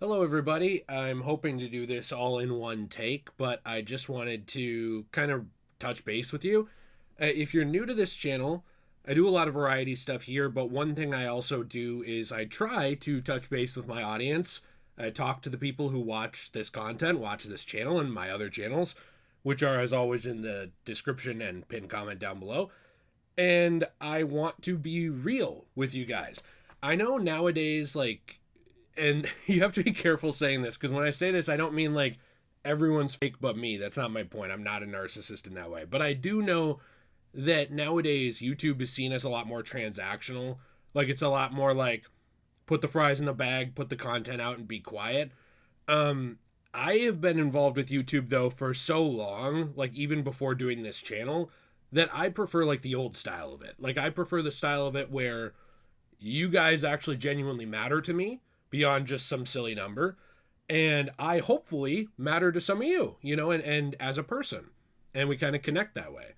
Hello, everybody. I'm hoping to do this all in one take, but I just wanted to kind of touch base with you. If you're new to this channel, I do a lot of variety stuff here, but one thing I also do is I try to touch base with my audience. I talk to the people who watch this content, watch this channel, and my other channels, which are, as always, in the description and pinned comment down below. And I want to be real with you guys. I know nowadays, and you have to be careful saying this because when I say this, I don't mean like everyone's fake but me. That's not my point. I'm not a narcissist in that way. But I do know that nowadays YouTube is seen as a lot more transactional. Like it's a lot more like put the fries in the bag, put the content out, and be quiet. Um, I have been involved with YouTube though for so long, like even before doing this channel, that I prefer like the old style of it. Like I prefer the style of it where you guys actually genuinely matter to me beyond just some silly number. And I hopefully matter to some of you, and as a person. And we kind of connect that way.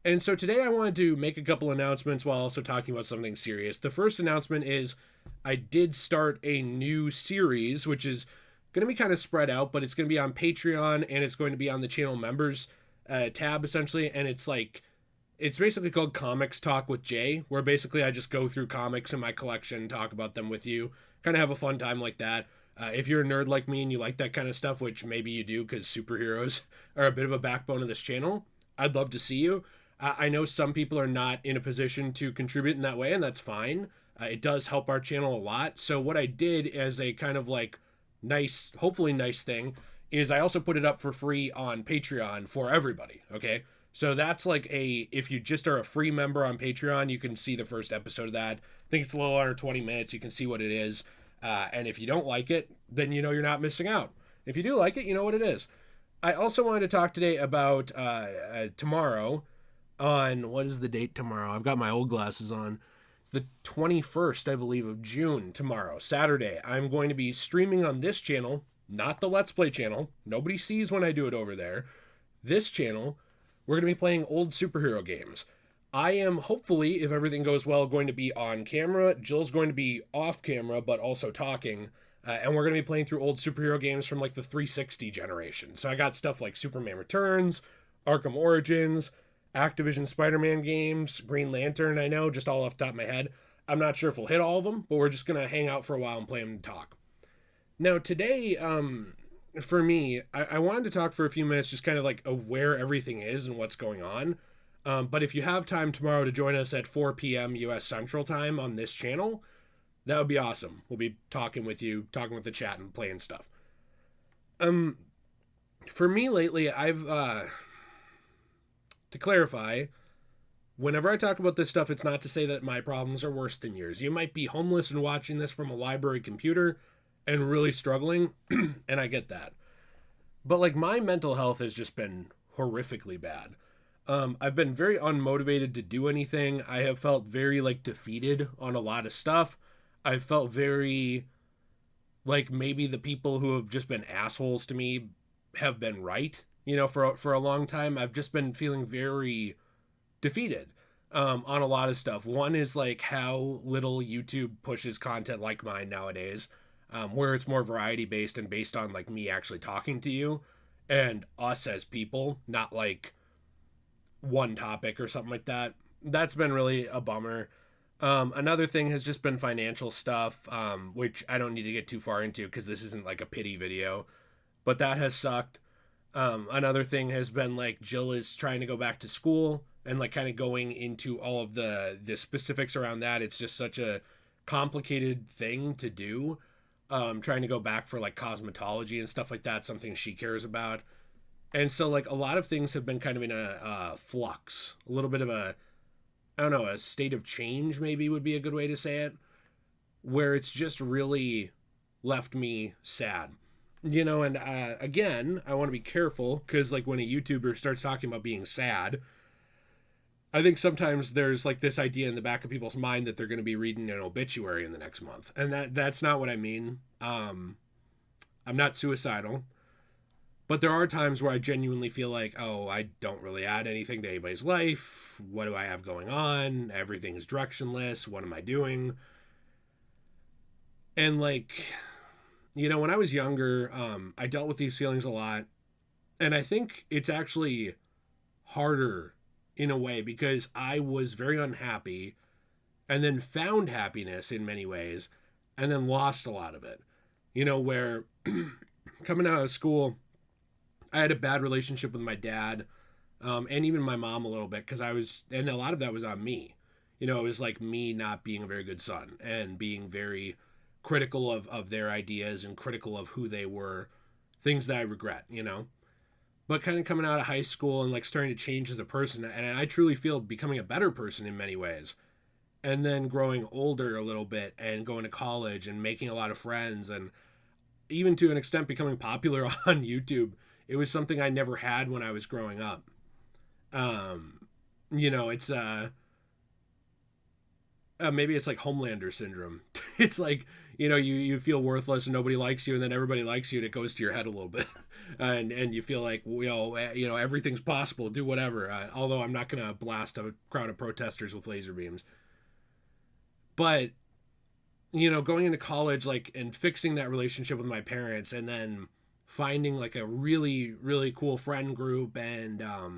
And so today I wanted to make a couple announcements while also talking about something serious. The first announcement is I did start a new series, which is going to be kind of spread out, but it's going to be on Patreon and it's going to be on the channel members tab essentially. And it's basically called Comics Talk with Jay, where basically I just go through comics in my collection, talk about them with you, kind of have a fun time like that. If you're a nerd like me and you like that kind of stuff, which maybe you do because superheroes are a bit of a backbone of this channel, I'd love to see you. I know some people are not in a position to contribute in that way, and that's fine. It does help our channel a lot. So what I did as a kind of like nice, hopefully nice thing, is I also put it up for free on Patreon for everybody. Okay. So that's like if you just are a free member on Patreon, you can see the first episode of that. I think it's a little under 20 minutes. You can see what it is. And if you don't like it, then you know you're not missing out. If you do like it, you know what it is. I also wanted to talk today about tomorrow on, what is the date tomorrow? I've got my old glasses on. It's the 21st, I believe, of June tomorrow, Saturday. I'm going to be streaming on this channel, not the Let's Play channel. Nobody sees when I do it over there. This channel, we're going to be playing old superhero games. I am hopefully, if everything goes well, going to be on camera. Jill's going to be off camera, but also talking. And we're going to be playing through old superhero games from like the 360 generation. So I got stuff like Superman Returns, Arkham Origins, Activision Spider-Man games, Green Lantern, I know, just all off the top of my head. I'm not sure if we'll hit all of them, but we're just going to hang out for a while and play them and talk. Now, today, for me, I wanted to talk for a few minutes just kind of like of where everything is and what's going on. But if you have time tomorrow to join us at 4 p.m. U.S. Central Time on this channel, that would be awesome. We'll be talking with you, talking with the chat and playing stuff. For me lately, to clarify, whenever I talk about this stuff, it's not to say that my problems are worse than yours. You might be homeless and watching this from a library computer and really struggling, and I get that. But like my mental health has just been horrifically bad. I've been very unmotivated to do anything. I have felt very like defeated on a lot of stuff. I've felt very like maybe the people who have just been assholes to me have been right. For a long time, I've just been feeling very defeated on a lot of stuff. One is like how little YouTube pushes content like mine nowadays, where it's more variety based and based on like me actually talking to you and us as people, not like one topic or something like that. That's been really a bummer. Another thing has just been financial stuff, which I don't need to get too far into because this isn't like a pity video, but that has sucked. Another thing has been like Jill is trying to go back to school and like kind of going into all of the specifics around that. It's just such a complicated thing to do. Trying to go back for like cosmetology and stuff like that, something she cares about. And so like a lot of things have been kind of in a flux, a little bit of I don't know, a state of change maybe would be a good way to say it, where it's just really left me sad. And again, I want to be careful because like when a YouTuber starts talking about being sad, I think sometimes there's like this idea in the back of people's mind that they're going to be reading an obituary in the next month. And that's not what I mean. I'm not suicidal, but there are times where I genuinely feel like, oh, I don't really add anything to anybody's life. What do I have going on? Everything's directionless. What am I doing? And like, When I was younger, I dealt with these feelings a lot. And I think it's actually harder in a way because I was very unhappy and then found happiness in many ways and then lost a lot of it. Where coming out of school, I had a bad relationship with my dad, and even my mom a little bit because and a lot of that was on me. It was like me not being a very good son and being very critical of their ideas and critical of who they were, things that I regret. But kind of coming out of high school and like starting to change as a person, and I truly feel becoming a better person in many ways. And then growing older a little bit and going to college and making a lot of friends and even to an extent becoming popular on YouTube. It was something I never had when I was growing up. It's maybe it's like Homelander syndrome. It's like, you feel worthless and nobody likes you, and then everybody likes you, and it goes to your head a little bit, and you feel like, everything's possible, do whatever. Although I'm not gonna blast a crowd of protesters with laser beams, but going into college, like, and fixing that relationship with my parents, and then finding like a really really cool friend group, and a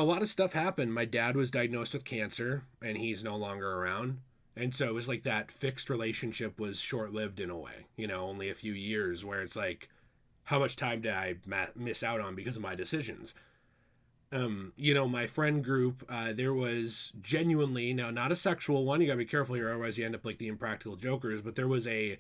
lot of stuff happened. My dad was diagnosed with cancer and he's no longer around. And so it was like that fixed relationship was short lived in a way, only a few years, where it's like, how much time did I miss out on because of my decisions? My friend group, there was genuinely, now not a sexual one, you gotta be careful here, otherwise you end up like the Impractical Jokers, but there was a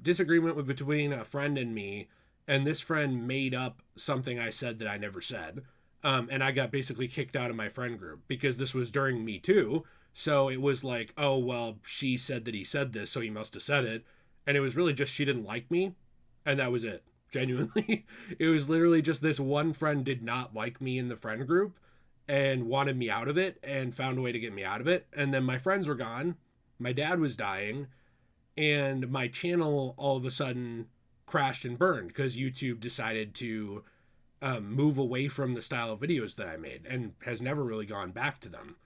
disagreement between a friend and me, and this friend made up something I said that I never said. And I got basically kicked out of my friend group because this was during Me Too. So it was like, oh, well, she said that he said this, so he must have said it. And it was really just she didn't like me. And that was it. Genuinely. It was literally just this one friend did not like me in the friend group and wanted me out of it and found a way to get me out of it. And then my friends were gone. My dad was dying. And my channel all of a sudden crashed and burned because YouTube decided to move away from the style of videos that I made and has never really gone back to them.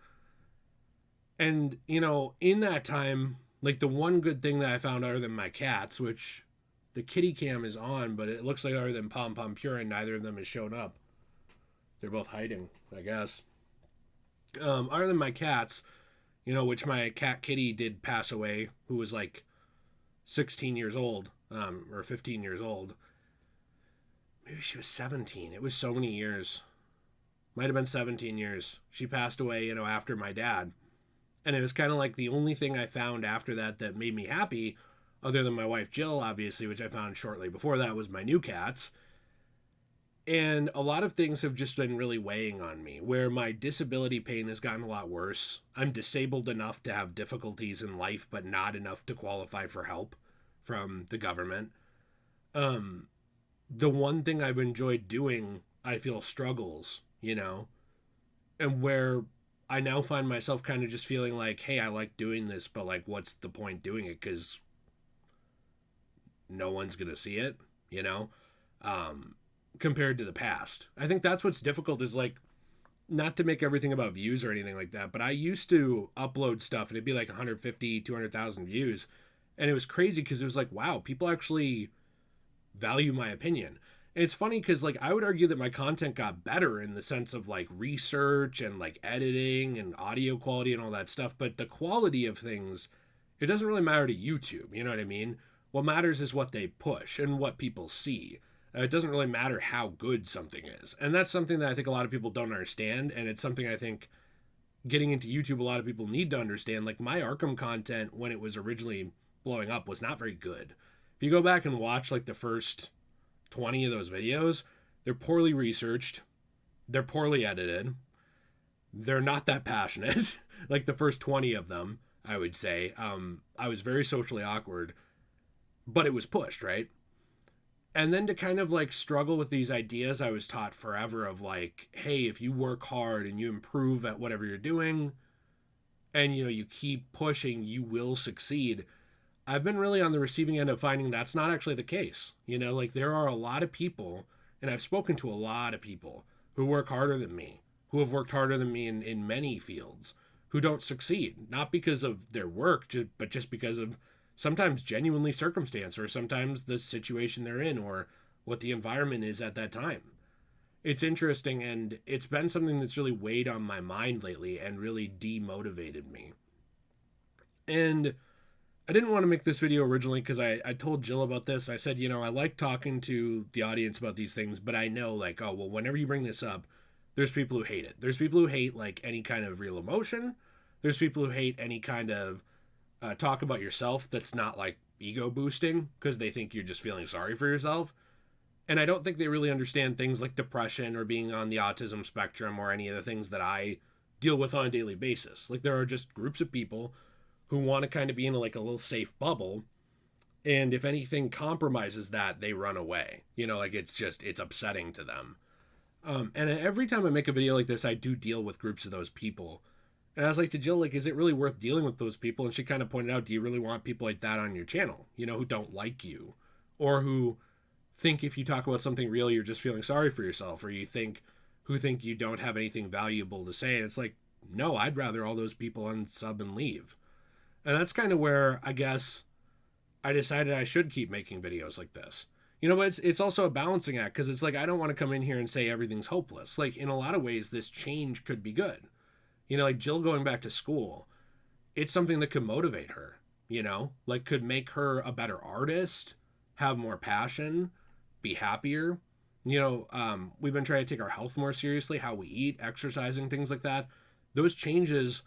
And, in that time, like, the one good thing that I found, other than my cats, which the kitty cam is on, but it looks like other than Pom Pom Pure, and neither of them has shown up. They're both hiding, I guess. Other than my cats, which my cat Kitty did pass away, who was like 16 years old, or 15 years old. Maybe she was 17. It was so many years. Might have been 17 years. She passed away, after my dad. And it was kind of like the only thing I found after that made me happy, other than my wife Jill, obviously, which I found shortly before that, was my new cats. And a lot of things have just been really weighing on me, where my disability pain has gotten a lot worse. I'm disabled enough to have difficulties in life, but not enough to qualify for help from the government. The one thing I've enjoyed doing, I feel struggles, and where I now find myself kind of just feeling like, hey, I like doing this, but like, what's the point doing it? Because no one's going to see it, compared to the past. I think that's what's difficult is like, not to make everything about views or anything like that, but I used to upload stuff and it'd be like 150, 200,000 views. And it was crazy because it was like, wow, people actually value my opinion. And it's funny because like I would argue that my content got better in the sense of like research and like editing and audio quality and all that stuff, but the quality of things, it doesn't really matter to YouTube, you know what I mean? What matters is what they push and what people see. It doesn't really matter how good something is. And that's something that I think a lot of people don't understand, and it's something I think getting into YouTube a lot of people need to understand. Like my Arkham content when it was originally blowing up was not very good. If you go back and watch like the first 20 of those videos, they're poorly researched, they're poorly edited, they're not that passionate. Like the first 20 of them, I would say. I was very socially awkward, but it was pushed, right? And then to kind of like struggle with these ideas I was taught forever of like, hey, if you work hard and you improve at whatever you're doing and you keep pushing, you will succeed. I've been really on the receiving end of finding that's not actually the case. Like there are a lot of people, and I've spoken to a lot of people who work harder than me, who have worked harder than me in many fields, who don't succeed, not because of their work, but just because of sometimes genuinely circumstance, or sometimes the situation they're in, or what the environment is at that time. It's interesting, and it's been something that's really weighed on my mind lately and really demotivated me. And I didn't want to make this video originally because I told Jill about this. I said, I like talking to the audience about these things, but I know, like, oh, well, whenever you bring this up, there's people who hate it. There's people who hate, like, any kind of real emotion. There's people who hate any kind of talk about yourself that's not, like, ego boosting because they think you're just feeling sorry for yourself. And I don't think they really understand things like depression or being on the autism spectrum or any of the things that I deal with on a daily basis. Like, there are just groups of people who want to kind of be in like a little safe bubble. And if anything compromises that, they run away. Like it's upsetting to them. And every time I make a video like this, I do deal with groups of those people. And I was like to Jill, like, is it really worth dealing with those people? And she kind of pointed out, do you really want people like that on your channel? Who don't like you, or who think if you talk about something real, you're just feeling sorry for yourself, or who think you don't have anything valuable to say. And it's like, no, I'd rather all those people unsub and leave. And that's kind of where I guess I decided I should keep making videos like this. But it's also a balancing act, because it's like, I don't want to come in here and say everything's hopeless. Like, in a lot of ways, this change could be good. Like Jill going back to school, it's something that could motivate her, like could make her a better artist, have more passion, be happier. We've been trying to take our health more seriously, how we eat, exercising, things like that. Those changes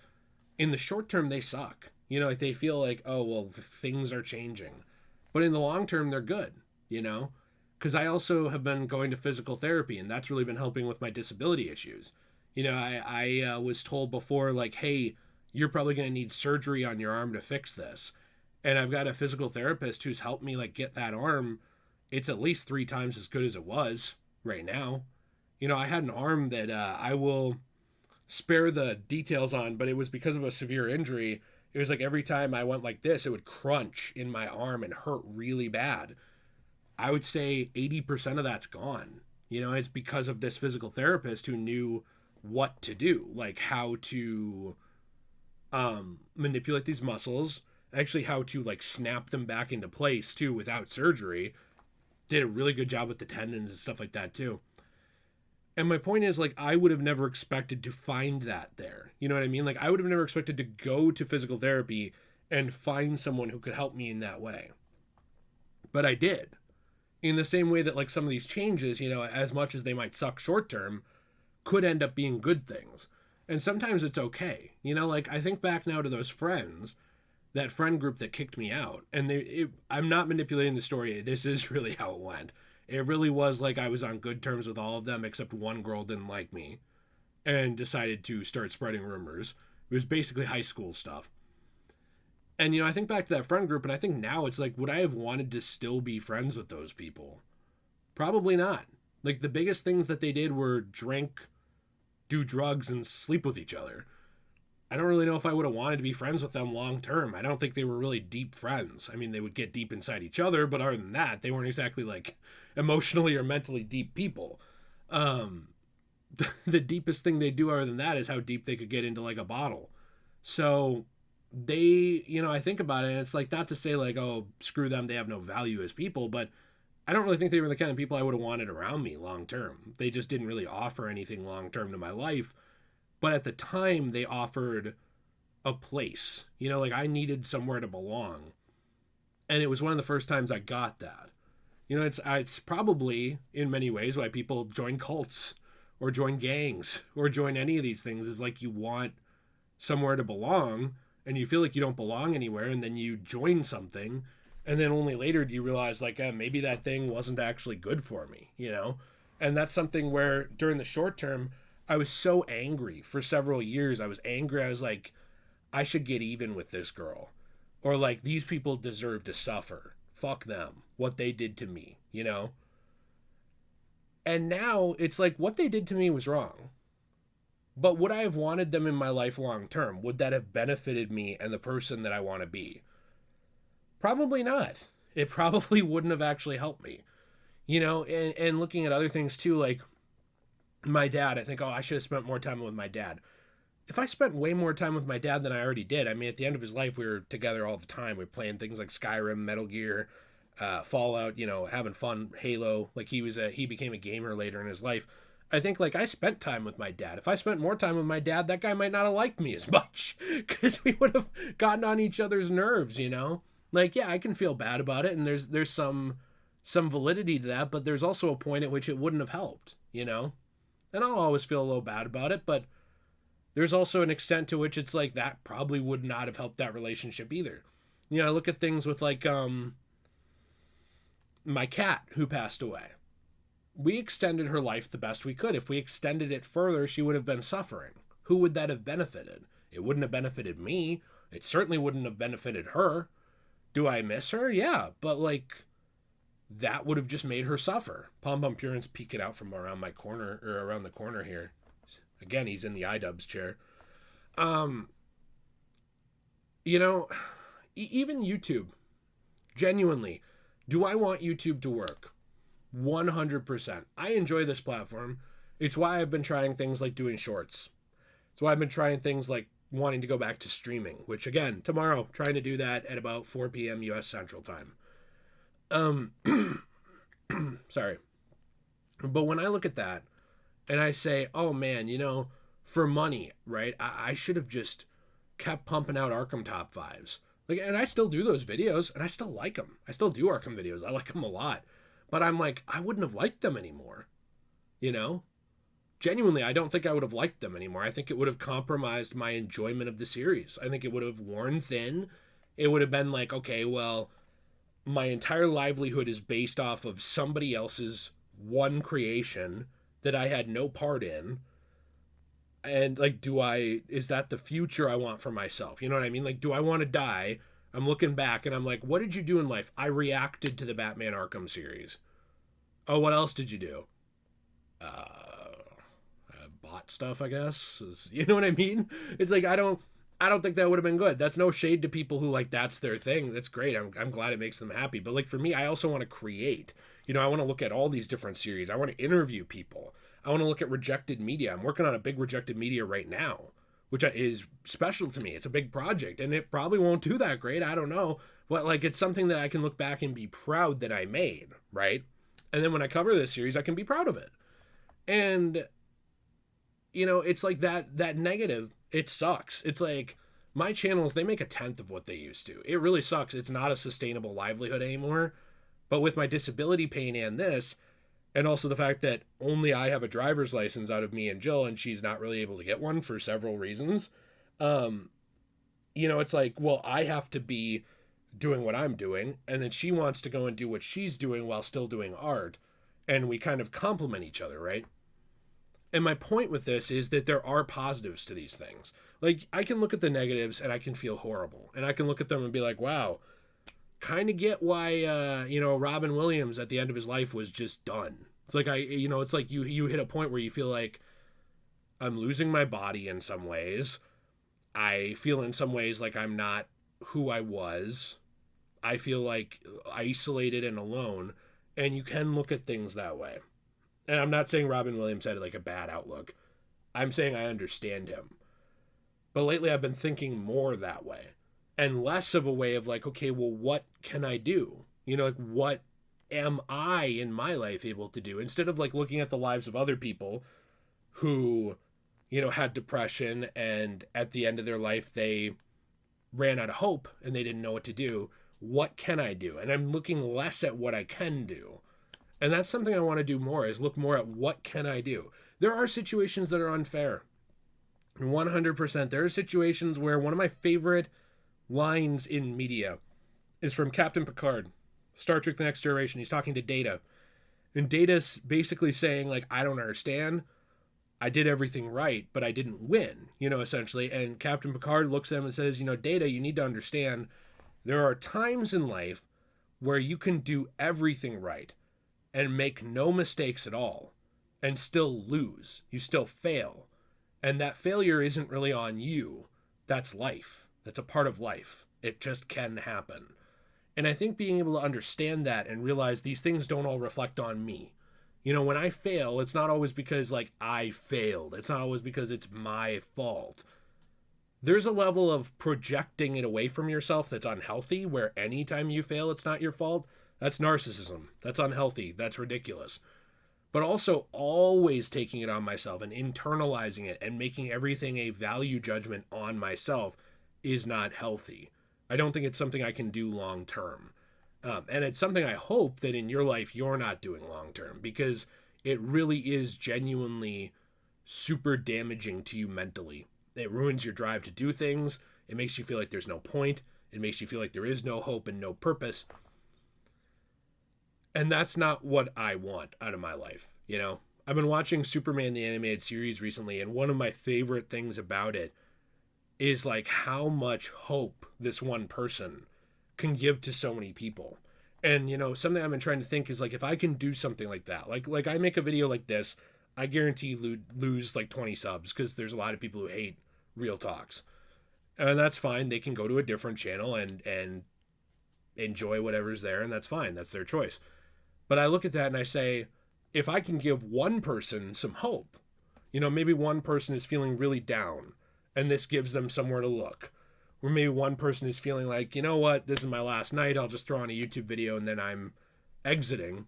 in the short term, they suck. Like they feel like, oh, well, things are changing. But in the long term, they're good, because I also have been going to physical therapy, and that's really been helping with my disability issues. I was told before, like, hey, you're probably going to need surgery on your arm to fix this. And I've got a physical therapist who's helped me, like, get that arm. It's at least 3 times as good as it was right now. I had an arm that I will spare the details on, but it was because of a severe injury. It was like every time I went like this, it would crunch in my arm and hurt really bad. I would say 80% of that's gone. It's because of this physical therapist who knew what to do, like how to manipulate these muscles, actually how to like snap them back into place too without surgery. Did a really good job with the tendons and stuff like that too. And my point is, like, I would have never expected to find that there. You know what I mean? Like, I would have never expected to go to physical therapy and find someone who could help me in that way. But I did. In the same way that, like, some of these changes, as much as they might suck short term, could end up being good things. And sometimes it's okay. Like, I think back now to those friends, that friend group that kicked me out. And I'm not manipulating the story. This is really how it went. It really was like I was on good terms with all of them, except one girl didn't like me and decided to start spreading rumors. It was basically high school stuff. And, I think back to that friend group, and I think now it's like, would I have wanted to still be friends with those people? Probably not. Like, the biggest things that they did were drink, do drugs, and sleep with each other. I don't really know if I would have wanted to be friends with them long term. I don't think they were really deep friends. I mean, they would get deep inside each other, but other than that, they weren't exactly like emotionally or mentally deep people. The deepest thing they do other than that is how deep they could get into like a bottle. So they, I think about it, and it's like, not to say like, oh, screw them, they have no value as people, but I don't really think they were the kind of people I would have wanted around me long term. They just didn't really offer anything long term to my life. But at the time, they offered a place. Like, I needed somewhere to belong. And it was one of the first times I got that. It's probably, in many ways, why people join cults or join gangs or join any of these things, is like you want somewhere to belong, and you feel like you don't belong anywhere, and then you join something, and then only later do you realize, like, maybe that thing wasn't actually good for me, And that's something where, during the short term, I was so angry for several years. I was angry. I was like, I should get even with this girl. Or like, these people deserve to suffer. Fuck them. What they did to me, And now it's like, what they did to me was wrong. But would I have wanted them in my life long term? Would that have benefited me and the person that I want to be? Probably not. It probably wouldn't have actually helped me. And looking at other things too, like, my dad, I think, oh, I should have spent more time with my dad. if I spent way more time with my dad than I already did, I mean, at the end of his life, we were together all the time. We were playing things like Skyrim, Metal Gear, Fallout, you know, having fun, Halo. Like he became a gamer later in his life. I think like I spent time with my dad. If I spent more time with my dad, that guy might not have liked me as much because we would have gotten on each other's nerves, you know? Like, yeah, I can feel bad about it, and there's some validity to that, but there's also a point at which it wouldn't have helped, you know? And I'll always feel a little bad about it, but there's also an extent to which it's like that probably would not have helped that relationship either. You know, I look at things with like my cat who passed away. We extended her life the best we could. If we extended it further, she would have been suffering. Who would that have benefited? It wouldn't have benefited me. It certainly wouldn't have benefited her. Do I miss her? Yeah, but like that would have just made her suffer. Pom Pom Purin's peeking out from around my corner or around the corner here. Again, he's in the iDubbbz chair. You know, even YouTube, genuinely, do I want YouTube to work? 100%. I enjoy this platform. It's why I've been trying things like doing shorts. It's why I've been trying things like wanting to go back to streaming, which again, tomorrow, trying to do that at about 4 p.m. US Central Time. Sorry. But when I look at that and I say, oh man, you know, for money, right? I should have just kept pumping out Arkham top fives. Like, and I still do those videos and I still like them. I still do Arkham videos. I like them a lot. But I'm like, I wouldn't have liked them anymore. You know? Genuinely, I don't think I would have liked them anymore. I think it would have compromised my enjoyment of the series. I think it would have worn thin. It would have been like, okay, well, my entire livelihood is based off of somebody else's one creation that I had no part in. And like, is that the future I want for myself? You know what I mean? Like, do I want to die? I'm looking back and I'm like, what did you do in life? I reacted to the Batman Arkham series. Oh, what else did you do? Bought stuff, I guess. You know what I mean? It's like, I don't think that would have been good. That's no shade to people who like, that's their thing. That's great. I'm glad it makes them happy. But like for me, I also want to create. You know, I want to look at all these different series. I want to interview people. I want to look at rejected media. I'm working on a big rejected media right now, which is special to me. It's a big project and it probably won't do that great. I don't know. But like, it's something that I can look back and be proud that I made, right? And then when I cover this series, I can be proud of it. And, you know, it's like that negative, it sucks. It's like my channels, they make 1/10 of what they used to. It really sucks. It's not a sustainable livelihood anymore. But with my disability pain and this, and also the fact that only I have a driver's license out of me and Jill, and she's not really able to get one for several reasons. You know, it's like, well, I have to be doing what I'm doing, and then she wants to go and do what she's doing while still doing art. And we kind of complement each other, right? And my point with this is that there are positives to these things. Like, I can look at the negatives and I can feel horrible. And I can look at them and be like, wow, kind of get why, you know, Robin Williams at the end of his life was just done. It's like, it's like you hit a point where you feel like I'm losing my body in some ways. I feel in some ways like I'm not who I was. I feel like isolated and alone. And you can look at things that way. And I'm not saying Robin Williams had like a bad outlook. I'm saying I understand him. But lately I've been thinking more that way. And less of a way of like, okay, well, what can I do? You know, like, what am I in my life able to do? Instead of like looking at the lives of other people who, you know, had depression and at the end of their life, they ran out of hope and they didn't know what to do. What can I do? And I'm looking less at what I can do. And that's something I want to do more, is look more at what can I do. There are situations that are unfair. 100%. There are situations where one of my favorite lines in media is from Captain Picard, Star Trek The Next Generation. He's talking to Data. And Data's basically saying, like, I don't understand. I did everything right, but I didn't win, you know, essentially. And Captain Picard looks at him and says, you know, Data, you need to understand there are times in life where you can do everything right and make no mistakes at all and still lose. You still fail. And that failure isn't really on you. That's life. That's a part of life. It just can happen. And I think being able to understand that and realize these things don't all reflect on me. You know, when I fail, it's not always because like I failed. It's not always because it's my fault. there's a level of projecting it away from yourself that's unhealthy, where anytime you fail, it's not your fault. That's narcissism. That's unhealthy. That's ridiculous. But also always taking it on myself and internalizing it and making everything a value judgment on myself is not healthy. I don't think it's something I can do long term. And it's something I hope that in your life you're not doing long term, because it really is genuinely super damaging to you mentally. It ruins your drive to do things. It makes you feel like there's no point. It makes you feel like there is no hope and no purpose. And that's not what I want out of my life, you know? I've been watching Superman the Animated Series recently, and one of my favorite things about it is like how much hope this one person can give to so many people. And, you know, something I've been trying to think is like, if I can do something like that, like I make a video like this, I guarantee lose like 20 subs, because there's a lot of people who hate real talks. And that's fine. They can go to a different channel and enjoy whatever's there, and that's fine. That's their choice. But I look at that and I say, if I can give one person some hope, you know, maybe one person is feeling really down and this gives them somewhere to look. Or maybe one person is feeling like, you know what, this is my last night. I'll just throw on a YouTube video and then I'm exiting.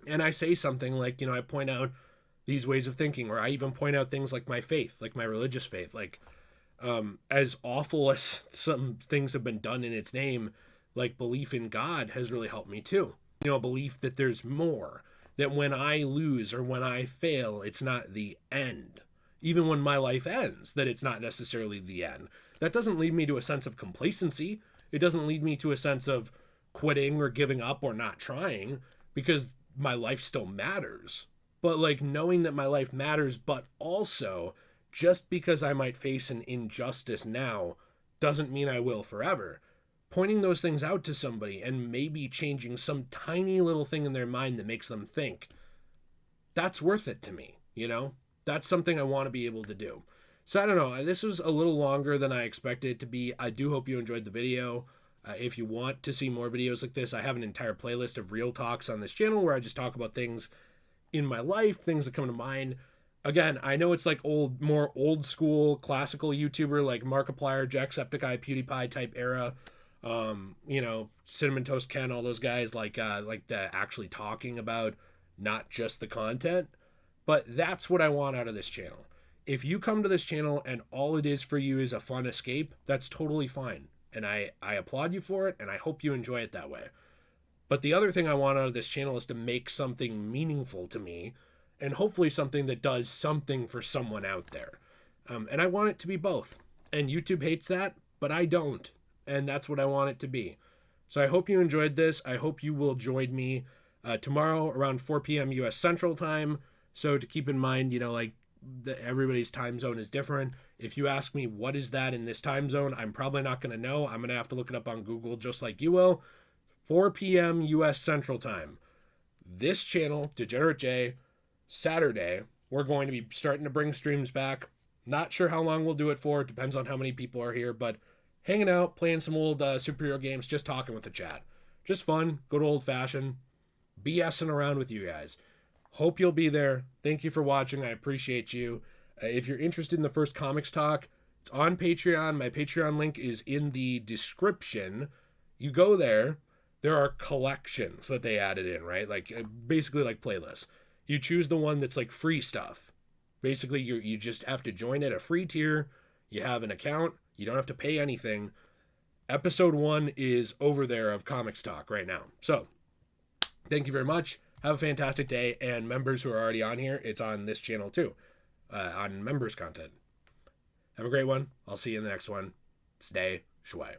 And I say something like, you know, I point out these ways of thinking, or I even point out things like my faith, like my religious faith. Like, as awful as some things have been done in its name, like belief in God has really helped me too. You know, a belief that there's more, that when I lose or when I fail, it's not the end. Even when my life ends, that it's not necessarily the end. That doesn't lead me to a sense of complacency. It doesn't lead me to a sense of quitting or giving up or not trying, because my life still matters. But like knowing that my life matters, but also just because I might face an injustice now doesn't mean I will forever. Pointing those things out to somebody and maybe changing some tiny little thing in their mind that makes them think, that's worth it to me, you know? That's something I want to be able to do. So I don't know, this was a little longer than I expected it to be. I do hope you enjoyed the video. If you want to see more videos like this, I have an entire playlist of real talks on this channel where I just talk about things in my life, things that come to mind. Again, I know it's like more old school, classical YouTuber like Markiplier, Jacksepticeye, PewDiePie type era. You know, Cinnamon Toast Ken, all those guys like the actually talking about not just the content. But that's what I want out of this channel. If you come to this channel and all it is for you is a fun escape, that's totally fine. And I applaud you for it, and I hope you enjoy it that way. But the other thing I want out of this channel is to make something meaningful to me, and hopefully something that does something for someone out there. And I want it to be both. And YouTube hates that, but I don't. And that's what I want it to be. So I hope you enjoyed this. I hope you will join me tomorrow around 4 p.m. U.S. Central Time. So to keep in mind, you know, like everybody's time zone is different. If you ask me what is that in this time zone, I'm probably not going to know. I'm going to have to look it up on Google just like you will. 4 p.m. U.S. Central Time. This channel, Degenerate Jay, Saturday, we're going to be starting to bring streams back. Not sure how long we'll do it for. It depends on how many people are here, but hanging out, playing some old superhero games, just talking with the chat. Just fun, good old-fashioned, BSing around with you guys. Hope you'll be there. Thank you for watching. I appreciate you. If you're interested in the first comics talk, it's on Patreon. My Patreon link is in the description. You go there. There are collections that they added in, right? Like basically like playlists. You choose the one that's like free stuff. Basically, you just have to join at a free tier. You have an account. You don't have to pay anything. Episode 1 is over there of Comics Talk right now. So, thank you very much. Have a fantastic day. And members who are already on here, it's on this channel too. On members content. Have a great one. I'll see you in the next one. Stay shway.